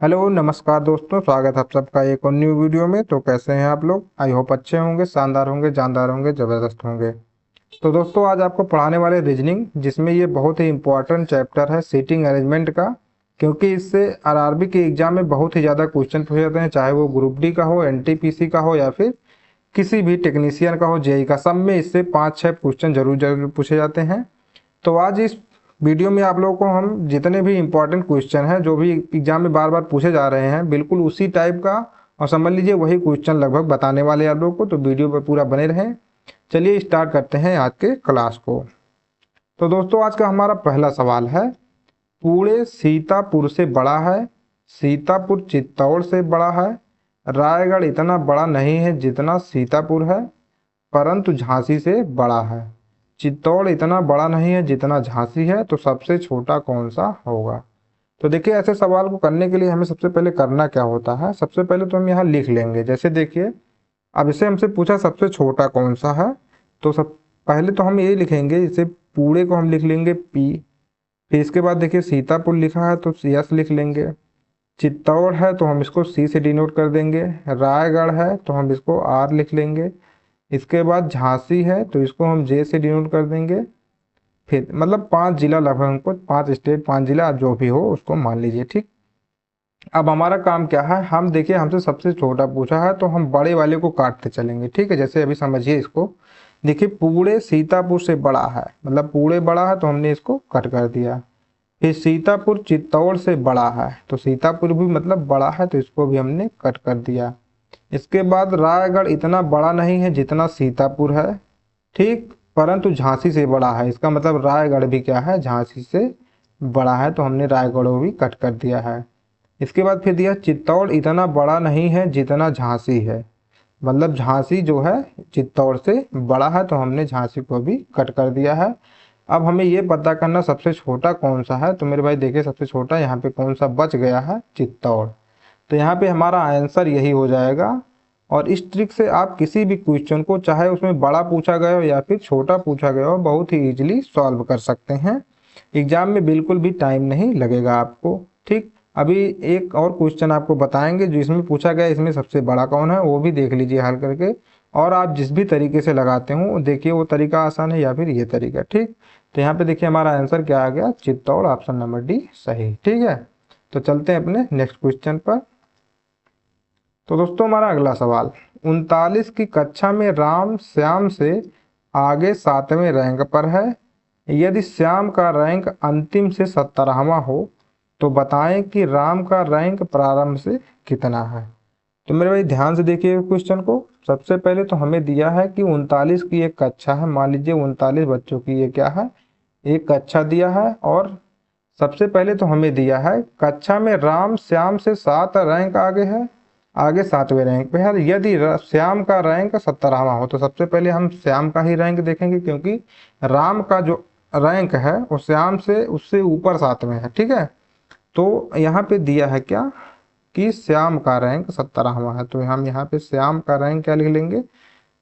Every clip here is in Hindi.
हेलो नमस्कार दोस्तों, स्वागत है आप सबका एक और न्यू वीडियो में। तो कैसे हैं आप लोग? आई होप अच्छे होंगे, शानदार होंगे, जानदार होंगे, ज़बरदस्त होंगे। तो दोस्तों आज आपको पढ़ाने वाले रीजनिंग, जिसमें ये बहुत ही इंपॉर्टेंट चैप्टर है सीटिंग अरेंजमेंट का, क्योंकि इससे आरआरबी के एग्जाम में बहुत ही ज़्यादा क्वेश्चन पूछे जाते हैं, चाहे वो ग्रुप डी का हो, एनटीपीसी का हो या फिर किसी भी टेक्नीशियन का हो, जेई का। सब में इससे 5-6 क्वेश्चन जरूर जरूर पूछे जाते हैं। तो आज इस वीडियो में आप लोगों को हम जितने भी इम्पोर्टेंट क्वेश्चन हैं जो भी एग्जाम में बार बार पूछे जा रहे हैं, बिल्कुल उसी टाइप का और समझ लीजिए वही क्वेश्चन लगभग बताने वाले हैं आप लोगों को। तो वीडियो पर पूरा बने रहें। चलिए स्टार्ट करते हैं आज के क्लास को। तो दोस्तों आज का हमारा पहला सवाल है, पुणे सीतापुर से बड़ा है, सीतापुर चित्तौड़ से बड़ा है, रायगढ़ इतना बड़ा नहीं है जितना सीतापुर है परंतु झांसी से बड़ा है, चित्तौड़ इतना बड़ा नहीं है जितना झांसी है, तो सबसे छोटा कौन सा होगा? तो देखिए ऐसे सवाल को करने के लिए हमें सबसे पहले करना क्या होता है, सबसे पहले तो हम यहाँ लिख लेंगे। जैसे देखिए अब इसे हमसे पूछा सबसे छोटा कौन सा है, तो सब पहले तो हम ये लिखेंगे, इसे पूरे को हम लिख लेंगे पी। फिर इसके बाद देखिए सीतापुर लिखा है तो यस लिख लेंगे, चित्तौड़ है तो हम इसको सी से डिनोट कर देंगे, रायगढ़ है तो हम इसको आर लिख लेंगे, इसके बाद झांसी है तो इसको हम जे से डिनोट कर देंगे। फिर मतलब 5 जिला, लगभग हमको 5 स्टेट 5 जिला जो भी हो उसको मान लीजिए, ठीक। अब हमारा काम क्या है, हम देखिए हमसे सबसे छोटा पूछा है तो हम बड़े वाले को काटते चलेंगे, ठीक है। जैसे अभी समझिए इसको, देखिए पुणे सीतापुर से बड़ा है, मतलब पुणे बड़ा है तो हमने इसको कट कर दिया। फिर सीतापुर चित्तौड़ से बड़ा है तो सीतापुर भी मतलब बड़ा है तो इसको भी हमने कट कर दिया। इसके बाद रायगढ़ इतना बड़ा नहीं है जितना सीतापुर है, ठीक, परंतु झांसी से बड़ा है, इसका मतलब रायगढ़ भी क्या है, झांसी से बड़ा है, तो हमने रायगढ़ भी कट कर दिया है। इसके बाद फिर दिया चित्तौड़ इतना बड़ा नहीं है जितना झांसी है, मतलब झांसी जो है चित्तौड़ से बड़ा है तो हमने झांसी को भी कट कर दिया है। अब हमें ये पता करना सबसे छोटा कौन सा है, तो मेरे भाई देखिए सबसे छोटा यहाँ पे कौन सा बच गया है, चित्तौड़। तो यहाँ पे हमारा आंसर यही हो जाएगा। और इस ट्रिक से आप किसी भी क्वेश्चन को, चाहे उसमें बड़ा पूछा गया हो या फिर छोटा पूछा गया हो, बहुत ही इजीली सॉल्व कर सकते हैं। एग्जाम में बिल्कुल भी टाइम नहीं लगेगा आपको, ठीक। अभी एक और क्वेश्चन आपको बताएंगे जो इसमें पूछा गया, इसमें सबसे बड़ा कौन है वो भी देख लीजिए हल करके। और आप जिस भी तरीके से लगाते हो देखिए वो तरीका आसान है या फिर ये तरीका, ठीक। तो यहाँ पे देखिए हमारा आंसर क्या आ गया, चित्तौड़, ऑप्शन नंबर डी सही, ठीक है। तो चलते हैं अपने नेक्स्ट क्वेश्चन पर। तो दोस्तों हमारा अगला सवाल, 39 की कक्षा में राम श्याम से आगे 7वें रैंक पर है, यदि श्याम का रैंक अंतिम से 17वां हो तो बताएं कि राम का रैंक प्रारंभ से कितना है। तो मेरे भाई ध्यान से देखिए क्वेश्चन को। सबसे पहले तो हमें दिया है कि 39 की एक कक्षा है, मान लीजिए 39 बच्चों की ये क्या है, एक कक्षा दिया है। और सबसे पहले तो हमें दिया है कक्षा में राम श्याम से 7 रैंक आगे है, आगे 7वें रैंक पे है। यदि श्याम का रैंक 17वां हो तो सबसे पहले हम श्याम का ही रैंक देखेंगे, क्योंकि राम का जो रैंक है वो श्याम से उससे ऊपर 7वें है, ठीक है। तो यहाँ पे दिया है क्या कि श्याम का रैंक 17वां है, तो हम यहाँ पे श्याम का रैंक क्या लिख लेंगे,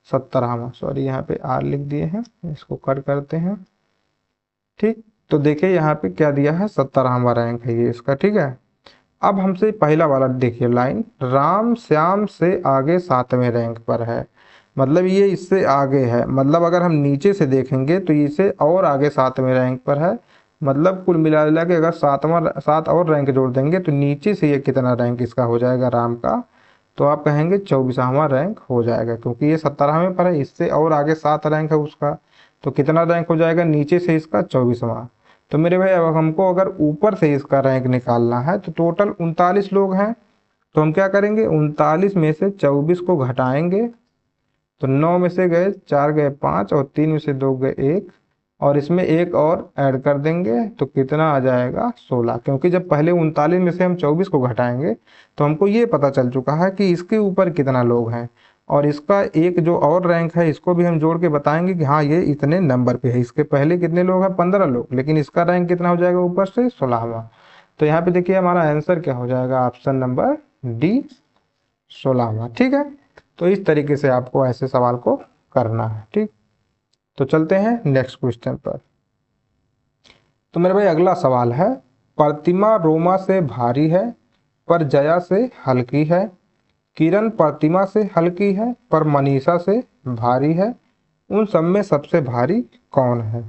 17वां। सॉरी यहाँ पे आर लिख दिए हैं, इसको कट करते हैं, ठीक। तो देखिए यहाँ पे क्या दिया है, 17वां रैंक है ये इसका, ठीक है। अब हमसे पहला वाला देखिए लाइन, राम श्याम से आगे 7वें रैंक पर है, मतलब ये इससे आगे है, मतलब अगर हम नीचे से देखेंगे तो इसे और आगे 7वें रैंक पर है। मतलब कुल मिला जुला के अगर 7 और रैंक जोड़ देंगे तो नीचे से ये कितना रैंक इसका हो जाएगा राम का, तो आप कहेंगे 24वां रैंक हो जाएगा, क्योंकि ये 17वें पर है, इससे और आगे 7 रैंक है उसका, तो कितना रैंक हो जाएगा नीचे से इसका 24वां। तो मेरे भाई अब हमको अगर ऊपर से इसका रैंक निकालना है तो टोटल 39 लोग हैं, तो हम क्या करेंगे, 39 में से 24 को घटाएंगे, तो 9 में से गए 4 गए 5 और 3 में से 2 गए 1, और इसमें एक और ऐड कर देंगे तो कितना आ जाएगा 16, क्योंकि जब पहले 39 में से हम 24 को घटाएंगे तो हमको ये पता चल चुका है कि इसके ऊपर कितना लोग हैं, और इसका एक जो और रैंक है इसको भी हम जोड़ के बताएंगे कि हाँ ये इतने नंबर पे है। इसके पहले कितने लोग हैं, 15 लोग, लेकिन इसका रैंक कितना हो जाएगा ऊपर से, 16वां। तो यहाँ पे देखिए हमारा आंसर क्या हो जाएगा, ऑप्शन नंबर डी 16वां, ठीक है। तो इस तरीके से आपको ऐसे सवाल को करना है, ठीक। तो चलते हैं नेक्स्ट क्वेश्चन पर। तो मेरे भाई अगला सवाल है, प्रतिमा रोमा से भारी है, पर जया से हल्की है, किरण प्रतिमा से हल्की है पर मनीषा से भारी है, उन सब में सबसे भारी कौन है।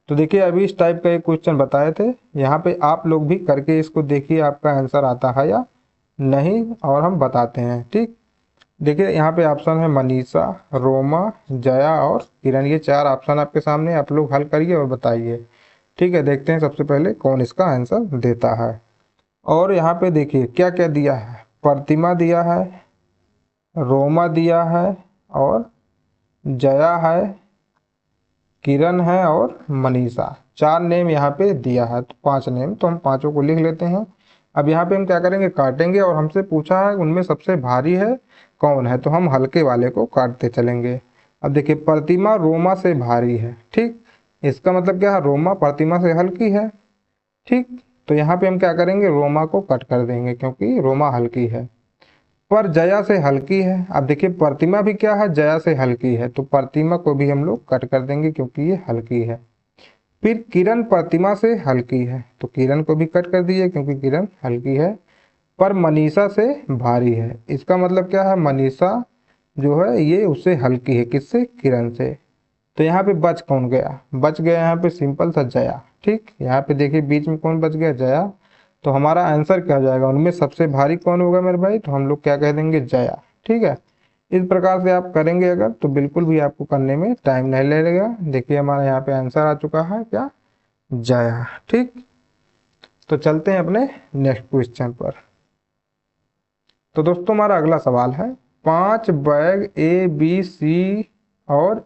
तो देखिए अभी इस टाइप का एक क्वेश्चन बताए थे, यहाँ पे आप लोग भी करके इसको देखिए आपका आंसर आता है या नहीं, और हम बताते हैं। ठीक, देखिए यहाँ पे ऑप्शन है मनीषा, रोमा, जया और किरण। ये 4 ऑप्शन आपके सामने, आप लोग हल करिए और बताइए। ठीक है, देखते हैं सबसे पहले कौन इसका आंसर देता है। और यहाँ पे देखिए क्या क्या दिया है, प्रतिमा दिया है, रोमा दिया है और जया है, किरण है और मनीषा। 4 नेम यहाँ पे दिया है, तो 5 नेम, तो हम पांचों को लिख लेते हैं। अब यहाँ पे हम क्या करेंगे, काटेंगे, और हमसे पूछा है उनमें सबसे भारी है कौन है, तो हम हल्के वाले को काटते चलेंगे। अब देखिए प्रतिमा रोमा से भारी है, ठीक, इसका मतलब क्या है, रोमा प्रतिमा से हल्की है। ठीक, तो यहाँ पे हम क्या करेंगे, रोमा को कट कर देंगे क्योंकि रोमा हल्की है। पर जया से हल्की है, अब देखिए प्रतिमा भी क्या है, जया से हल्की है, तो प्रतिमा को भी हम लोग कट कर देंगे क्योंकि ये हल्की है। फिर किरण प्रतिमा से हल्की है, तो किरण को भी कट कर दीजिए क्योंकि किरण हल्की है। पर मनीषा से भारी है, इसका मतलब क्या है, मनीषा जो है ये उससे हल्की है, किससे, किरण से। तो यहाँ पे बच कौन गया, बच गया यहाँ पे सिंपल सा जया। ठीक, यहाँ पे देखिए बीच में कौन बच गया, जया। तो हमारा आंसर क्या हो जाएगा, उनमें सबसे भारी कौन होगा मेरे भाई, तो हम लोग क्या कह देंगे, जया। ठीक है, इस प्रकार से आप करेंगे अगर, तो बिल्कुल भी आपको करने में टाइम नहीं लगेगा। देखिए हमारा यहाँ पे आंसर आ चुका है क्या, जया। ठीक, तो चलते हैं अपने नेक्स्ट क्वेश्चन पर। तो दोस्तों हमारा अगला सवाल है, 5 बैग ए बी सी और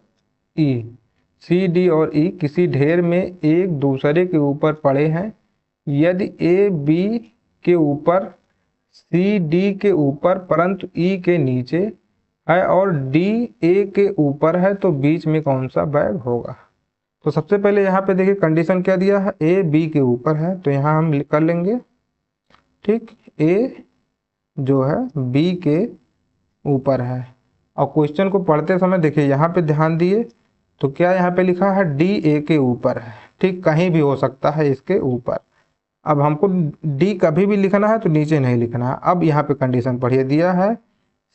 ई, सी डी और ई किसी ढेर में एक दूसरे के ऊपर पड़े हैं। यदि ए बी के ऊपर, सी डी के ऊपर परंतु ई के नीचे है और डी ए के ऊपर है, तो बीच में कौन सा बैग होगा। तो सबसे पहले यहाँ पे देखिए कंडीशन क्या दिया है, ए बी के ऊपर है, तो यहाँ हम कर लेंगे। ठीक, ए जो है बी के ऊपर है, और क्वेश्चन को पढ़ते समय देखिए यहाँ पे ध्यान दिए, तो क्या यहाँ पे लिखा है, डी ए के ऊपर है। ठीक, कहीं भी हो सकता है इसके ऊपर। अब हमको डी कभी भी लिखना है तो नीचे नहीं लिखना है। अब यहाँ पे कंडीशन पढ़िए, दिया है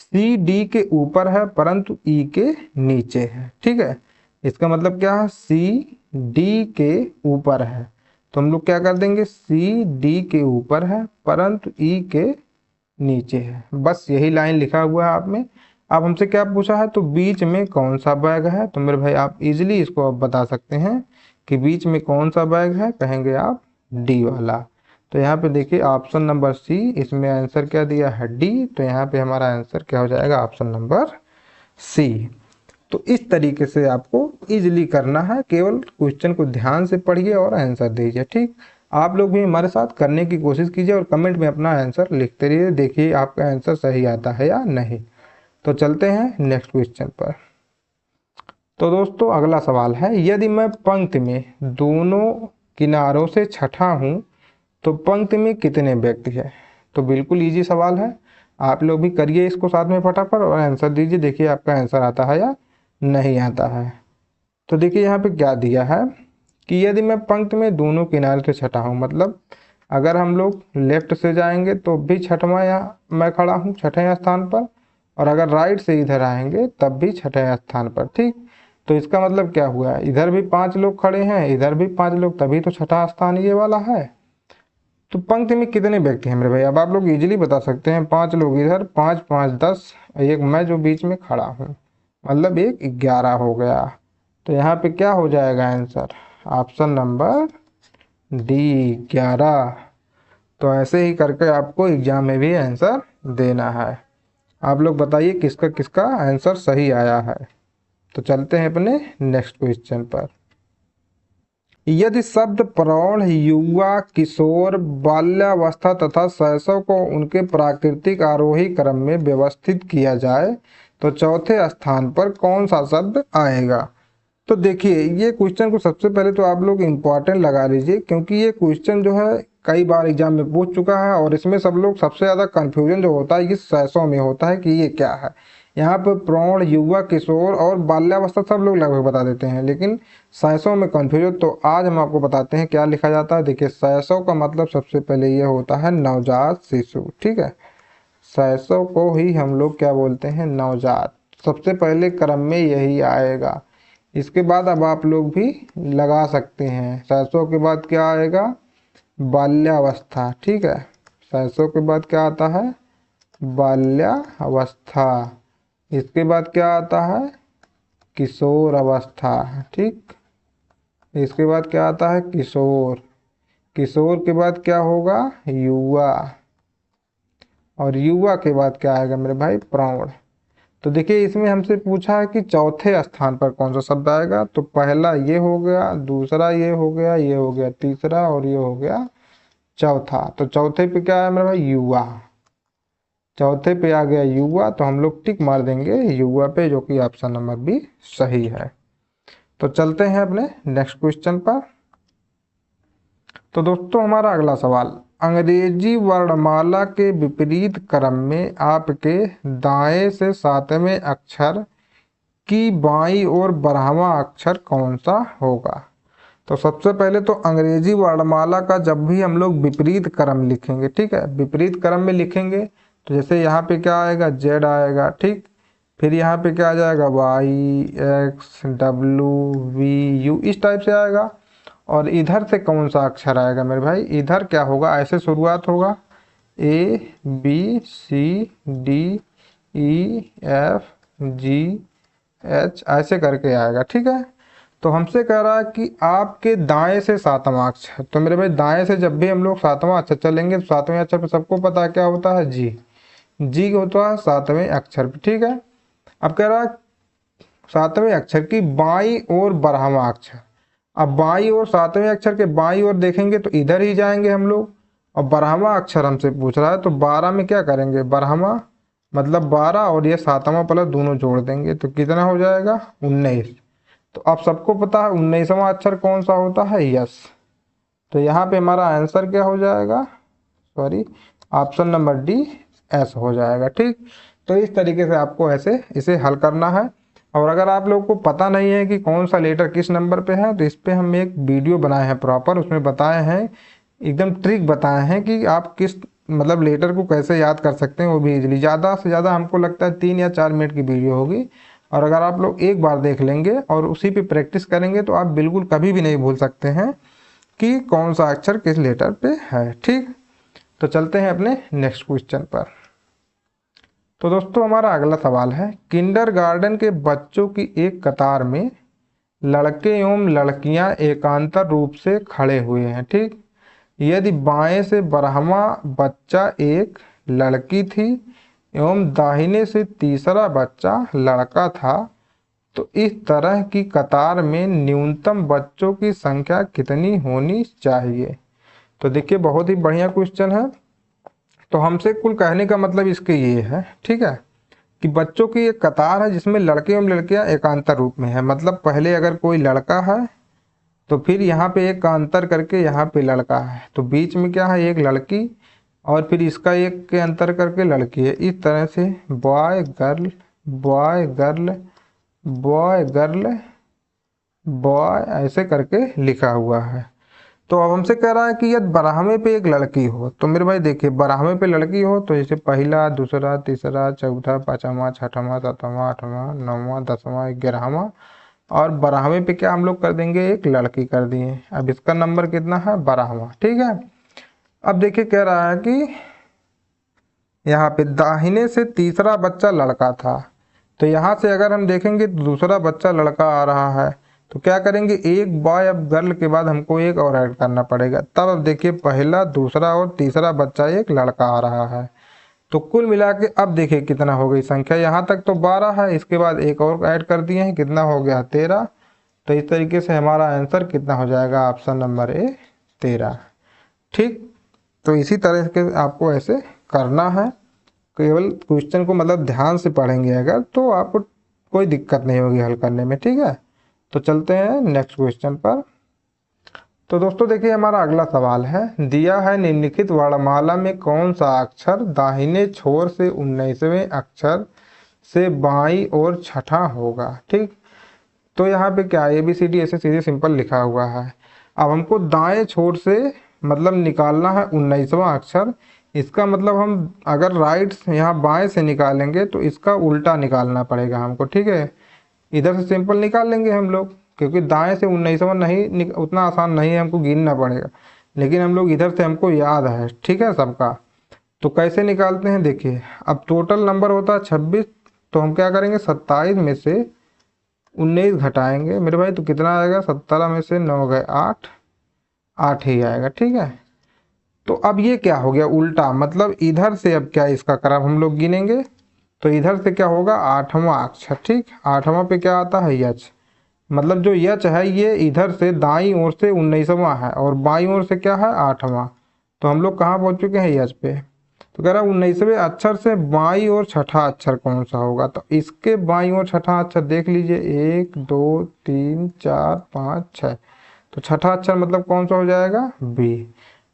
सी डी के ऊपर है परंतु ई के नीचे है। ठीक है, इसका मतलब क्या है, सी डी के ऊपर है, तो हम लोग क्या कर देंगे, सी डी के ऊपर है परंतु ई के नीचे है। बस यही लाइन लिखा हुआ है आप में। अब हमसे क्या पूछा है, तो बीच में कौन सा बैग है, तो मेरे भाई आप इजीली इसको आप बता सकते हैं कि बीच में कौन सा बैग है, कहेंगे आप डी वाला। तो यहाँ पे देखिए ऑप्शन नंबर सी, इसमें आंसर क्या दिया है, डी, तो यहाँ पे हमारा आंसर क्या हो जाएगा, ऑप्शन नंबर सी। तो इस तरीके से आपको इजीली करना है, केवल क्वेश्चन को ध्यान से पढ़िए और आंसर दीजिए। ठीक, आप लोग भी हमारे साथ करने की कोशिश कीजिए और कमेंट में अपना आंसर लिखते रहिए, देखिए आपका आंसर सही आता है या नहीं। तो चलते हैं नेक्स्ट क्वेश्चन पर। तो दोस्तों अगला सवाल है, यदि मैं पंक्ति में दोनों किनारों से छठा हूँ तो पंक्ति में कितने व्यक्ति है। तो बिल्कुल इजी सवाल है, आप लोग भी करिए इसको साथ में फटाफट और आंसर दीजिए, देखिए आपका आंसर आता है या नहीं आता है। तो देखिए यहाँ पे क्या दिया है कि यदि मैं पंक्ति में दोनों किनारे से छठा हूँ, मतलब अगर हम लोग लेफ्ट से जाएंगे तो भी छठवां यहाँ मैं खड़ा हूँ, छठे स्थान पर, और अगर राइट से इधर आएंगे तब भी छठे स्थान पर। ठीक, तो इसका मतलब क्या हुआ, इधर भी 5 लोग खड़े हैं, इधर भी 5 लोग, तभी तो छठा स्थान ये वाला है। तो पंक्ति में कितने व्यक्ति हैं मेरे भाई, अब आप लोग इजीली बता सकते हैं, 5 लोग इधर, 5 5 10, एक मैं जो बीच में खड़ा हूँ, मतलब एक 11 हो गया। तो यहाँ पे क्या हो जाएगा आंसर, ऑप्शन नंबर डी 11। तो ऐसे ही करके आपको एग्जाम में भी आंसर देना है। आप लोग बताइए किसका किसका आंसर सही आया है। तो चलते हैं अपने नेक्स्ट क्वेश्चन पर। यदि शब्द प्रौढ़, युवा, किशोर, बाल्यावस्था तथा शैशव को उनके प्राकृतिक आरोही क्रम में व्यवस्थित किया जाए तो चौथे स्थान पर कौन सा शब्द आएगा। तो देखिए ये क्वेश्चन को सबसे पहले तो आप लोग इम्पोर्टेंट लगा लीजिए, क्योंकि ये क्वेश्चन जो है कई बार एग्जाम में पूछ चुका है, और इसमें सब लोग सबसे ज़्यादा कन्फ्यूजन जो होता है ये शैशव में होता है कि ये क्या है। यहाँ पर प्रौढ़, युवा, किशोर और बाल्यावस्था सब लोग लगभग बता देते हैं, लेकिन शैशव में कंफ्यूज हो। तो आज हम आपको बताते हैं क्या लिखा जाता है। देखिए, शैशव का मतलब सबसे पहले ये होता है नवजात शिशु। ठीक है, शैशव को ही हम लोग क्या बोलते हैं, नवजात। सबसे पहले क्रम में यही आएगा। इसके बाद अब आप लोग भी लगा सकते हैं, शैशव के बाद क्या आएगा, बाल्यावस्था। ठीक है, शैशव के बाद क्या आता है, बाल्यावस्था। इसके बाद क्या आता है, किशोर अवस्था। ठीक, इसके बाद क्या आता है, किशोर। किशोर के बाद क्या होगा, युवा। और युवा के बाद क्या आएगा मेरे भाई, प्रौढ़। तो देखिए, इसमें हमसे पूछा है कि चौथे स्थान पर कौन सा शब्द आएगा। तो पहला ये हो गया, दूसरा ये हो गया, ये हो गया तीसरा, और ये हो गया चौथा। तो चौथे पे क्या है मेरे भाई, युवा। चौथे पे आ गया युवा, तो हम लोग टिक मार देंगे युवा पे, जो कि ऑप्शन नंबर बी सही है। तो चलते हैं अपने नेक्स्ट क्वेश्चन पर। तो दोस्तों, हमारा अगला सवाल, अंग्रेजी वर्णमाला के विपरीत क्रम में आपके दाएं से सातवें अक्षर की बाईं ओर 12वां अक्षर कौन सा होगा। तो सबसे पहले तो अंग्रेजी वर्णमाला का जब भी हम लोग विपरीत क्रम लिखेंगे, ठीक है, विपरीत क्रम में लिखेंगे, तो जैसे यहाँ पे क्या आएगा, जेड आएगा। ठीक, फिर यहाँ पे क्या आ जाएगा, Y, X, W, V, U, इस टाइप से आएगा। और इधर से कौन सा अक्षर आएगा मेरे भाई, इधर क्या होगा, ऐसे शुरुआत होगा, A B C D E F G H, ऐसे करके आएगा। ठीक है, तो हमसे कह रहा है कि आपके दाएं से सातवां अक्षर। तो मेरे भाई दाएं से जब भी हम लोग सातवां अक्षर चलेंगे, तो सातवें अक्षर पे सबको पता है क्या होता है, जी। जी होता है सातवें अक्षर पे। ठीक है, अब कह रहा है सातवें अक्षर की बाईं ओर 12वां अक्षर। अब बाईं ओर, सातवें अक्षर के बाईं ओर देखेंगे तो इधर ही जाएंगे हम लोग। और 12वां अक्षर हमसे पूछ रहा है, तो 12 में क्या करेंगे, 12वां मतलब 12 और ये सातवां प्लस दोनों जोड़ देंगे, तो कितना हो जाएगा, 19। तो आप सबको पता है 19वां अक्षर कौन सा होता है, यस। तो यहाँ पे हमारा आंसर क्या हो जाएगा, sorry, option number D S हो जाएगा। ठीक, तो इस तरीके से आपको ऐसे इसे हल करना है। और अगर आप लोग को पता नहीं है कि कौन सा लेटर किस नंबर पे है, तो इस पे हम एक वीडियो बनाए हैं प्रॉपर, उसमें बताए हैं, एकदम ट्रिक बताए हैं कि आप किस मतलब लेटर को कैसे याद कर सकते हैं, वो भी इजीली। ज़्यादा से ज़्यादा हमको लगता है 3 या 4 मिनट की वीडियो होगी। और अगर आप लोग एक बार देख लेंगे और उसी पे प्रैक्टिस करेंगे, तो आप बिल्कुल कभी भी नहीं भूल सकते हैं कि कौन सा अक्षर किस लेटर पे है। ठीक, तो चलते हैं अपने नेक्स्ट क्वेश्चन पर। तो दोस्तों, हमारा अगला सवाल है, किंडरगार्टन के बच्चों की एक कतार में लड़के एवं लड़कियां एकांतर रूप से खड़े हुए हैं। ठीक, यदि बाएं से 12वां बच्चा एक लड़की थी एवं दाहिने से तीसरा बच्चा लड़का था, तो इस तरह की कतार में न्यूनतम बच्चों की संख्या कितनी होनी चाहिए। तो देखिए, बहुत ही बढ़िया क्वेश्चन है। तो हमसे कुल कहने का मतलब इसके ये है, ठीक है, कि बच्चों की एक कतार है जिसमें लड़के एवं लड़कियां एकांतर रूप में है। मतलब पहले अगर कोई लड़का है, तो फिर यहाँ पे एक का अंतर करके यहाँ पे लड़का है, तो बीच में क्या है, एक लड़की, और फिर इसका एक के अंतर करके लड़की है। इस तरह से boy girl boy girl boy girl boy, ऐसे करके लिखा हुआ है। तो अब हमसे कह रहा है कि यदि 12वें पे एक लड़की हो, तो मेरे भाई देखिए, 12वें पे लड़की हो तो जैसे पहला, दूसरा, तीसरा, चौथा, पांचवा, छठवां, सातवां, आठवां, 9वां, 10वां, 11वां, और 12वें पे क्या हम लोग कर देंगे, एक लड़की कर दिए। अब इसका नंबर कितना है, 12वां। ठीक है, अब देखिए कह रहा है कि यहाँ पे दाहिने से तीसरा बच्चा लड़का था, तो यहाँ से अगर हम देखेंगे तो दूसरा बच्चा लड़का आ रहा है, तो क्या करेंगे, एक बॉय अब गर्ल के बाद हमको एक और ऐड करना पड़ेगा। तब अब देखिए, पहला, दूसरा और तीसरा बच्चा एक लड़का आ रहा है, तो कुल मिला के अब देखिए कितना हो गई संख्या, यहाँ तक तो 12 है, इसके बाद एक और ऐड कर दिए हैं, कितना हो गया, 13। तो इस तरीके से हमारा आंसर कितना हो जाएगा, ऑप्शन नंबर ए 13। ठीक, तो इसी तरह के आपको ऐसे करना है। केवल क्वेश्चन को मतलब ध्यान से पढ़ेंगे अगर, तो आपको कोई दिक्कत नहीं होगी हल करने में। ठीक है, तो चलते हैं नेक्स्ट क्वेश्चन पर। तो दोस्तों देखिए, हमारा अगला सवाल है, दिया है निम्नलिखित वर्णमाला में कौन सा अक्षर दाहिने छोर से 19वें अक्षर से बाईं ओर छठा होगा। ठीक, तो यहाँ पे क्या ABCD ऐसे सीधे सिंपल लिखा हुआ है। अब हमको दाएं छोर से मतलब निकालना है 19वां अक्षर। इसका मतलब हम अगर राइट यहाँ बाएं से निकालेंगे तो इसका उल्टा निकालना पड़ेगा हमको। ठीक है, इधर से सिंपल निकाल लेंगे हम लोग, क्योंकि दाएं से 19वां नहीं उतना आसान नहीं है, हमको गिनना पड़ेगा। लेकिन हम लोग इधर से हमको याद है, ठीक है सबका। तो कैसे निकालते हैं देखिए, अब टोटल नंबर होता है 26, तो हम क्या करेंगे 27 में से 19 घटाएंगे मेरे भाई, तो कितना आएगा 17 में से 9 गए 8, 8 ही आएगा। ठीक है, तो अब ये क्या हो गया उल्टा, मतलब इधर से अब क्या इसका क्रम हम लोग गिनेंगे, तो इधर से क्या होगा 8वां अक्षर। ठीक, 8वां पे क्या आता है यच, मतलब जो यच है ये इधर से दाईं ओर से 19वां है और बाईं ओर से क्या है 8वां। तो हम लोग कहाँ पहुंच चुके हैं यच पे। तो कह रहा है 19वें अक्षर से बाईं ओर छठा अक्षर कौन सा होगा, तो इसके बाईं ओर छठा अक्षर देख लीजिए 1 2 3 4 5 6, तो छठा अक्षर मतलब कौन सा हो जाएगा बी।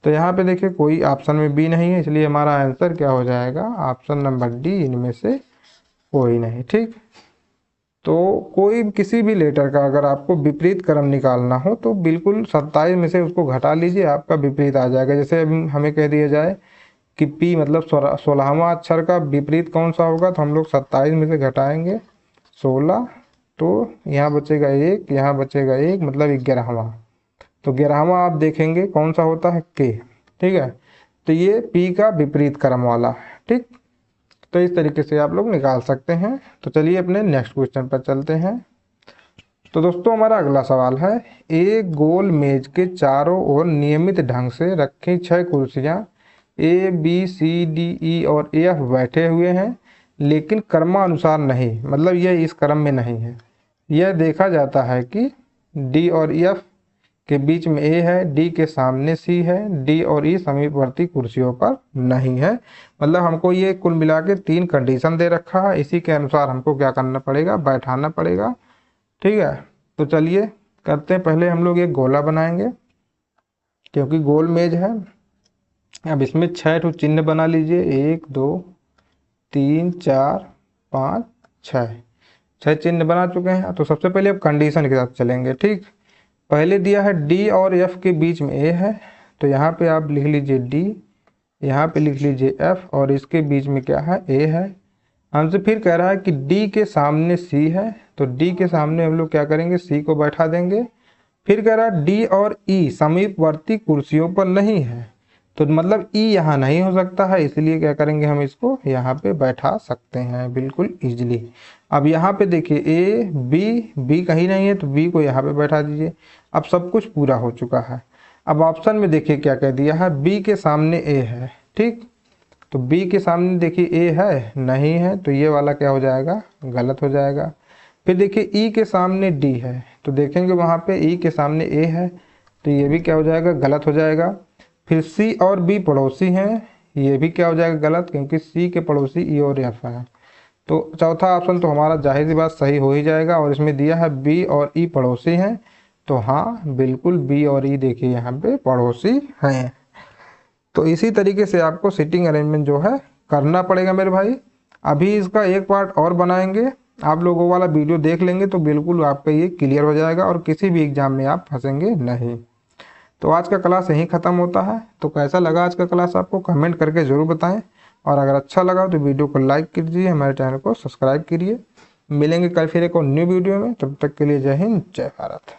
तो यहाँ पे देखिए कोई ऑप्शन में बी नहीं है, इसलिए हमारा आंसर क्या हो जाएगा ऑप्शन नंबर डी, इनमें से कोई नहीं। ठीक, तो कोई किसी भी लेटर का अगर आपको विपरीत क्रम निकालना हो तो बिल्कुल 27 में से उसको घटा लीजिए, आपका विपरीत आ जाएगा। जैसे हमें कह दिया जाए कि पी मतलब 16वां अक्षर का विपरीत कौन सा होगा, तो हम लोग 27 में से घटाएंगे 16, तो यहाँ बचेगा 1, यहाँ बचेगा 1, मतलब 11वां। तो 11वां आप देखेंगे कौन सा होता है के। ठीक है, तो ये पी का विपरीत क्रम वाला है। ठीक, तो इस तरीके से आप लोग निकाल सकते हैं। तो चलिए अपने नेक्स्ट क्वेश्चन पर चलते हैं। तो दोस्तों हमारा अगला सवाल है, एक गोल मेज के चारों ओर नियमित ढंग से रखी 6 कुर्सियां ABCDE और AF बैठे हुए हैं, लेकिन क्रमानुसार नहीं, मतलब यह इस क्रम में नहीं है। यह देखा जाता है कि D और F के बीच में A है, D के सामने C है, D और E समीपवर्ती कुर्सियों पर नहीं है। मतलब हमको ये कुल मिला के 3 कंडीशन दे रखा है, इसी के अनुसार हमको क्या करना पड़ेगा, बैठाना पड़ेगा। ठीक है, तो चलिए करते हैं। पहले हम लोग एक गोला बनाएंगे, क्योंकि गोल मेज है। अब इसमें 6 ठो चिन्ह बना लीजिए, 1 2 3 4 5 6 चिन्ह बना चुके हैं। तो सबसे पहले अब कंडीशन के साथ चलेंगे। ठीक, पहले दिया है D और F के बीच में A है, तो यहाँ पे आप लिख लीजिए D, यहाँ पे लिख लीजिए F और इसके बीच में क्या है A है। हमसे फिर कह रहा है कि D के सामने C है, तो D के सामने हम लोग क्या करेंगे C को बैठा देंगे। फिर कह रहा है D और E समीपवर्ती कुर्सियों पर नहीं है, तो मतलब E यहाँ नहीं हो सकता है, इसलिए क्या करेंगे हम इसको यहाँ पे बैठा सकते हैं बिल्कुल इजीली। अब यहाँ पे देखिए A B कहीं नहीं है, तो B को यहाँ पे बैठा दीजिए। अब सब कुछ पूरा हो चुका है। अब ऑप्शन में देखिए क्या कह दिया है, B के सामने A है। ठीक, तो B के सामने देखिए A है नहीं है, तो ये वाला क्या हो जाएगा गलत हो जाएगा। फिर देखिए E के सामने D है, तो देखेंगे वहाँ पे E के सामने A है, तो ये भी क्या हो जाएगा गलत हो जाएगा। फिर C और B पड़ोसी हैं, ये भी क्या हो जाएगा गलत, क्योंकि C के पड़ोसी E और F है। तो चौथा ऑप्शन तो हमारा जाहिर सी बात सही हो ही जाएगा, और इसमें दिया है B और E पड़ोसी हैं, तो हाँ बिल्कुल B और E देखिए यहाँ पे पड़ोसी हैं। तो इसी तरीके से आपको सीटिंग अरेंजमेंट जो है करना पड़ेगा मेरे भाई। अभी इसका एक पार्ट और बनाएंगे, आप लोगों वाला वीडियो देख लेंगे तो बिल्कुल आपका ये क्लियर हो जाएगा और किसी भी एग्जाम में आप फंसेंगे नहीं। तो आज का क्लास यहीं ख़त्म होता है। तो कैसा लगा आज का क्लास आपको कमेंट करके ज़रूर बताएं, और अगर अच्छा लगा तो वीडियो को लाइक कीजिए, हमारे चैनल को सब्सक्राइब करिए। मिलेंगे कल फिर एक और न्यू वीडियो में, तब तक के लिए जय हिंद जय भारत।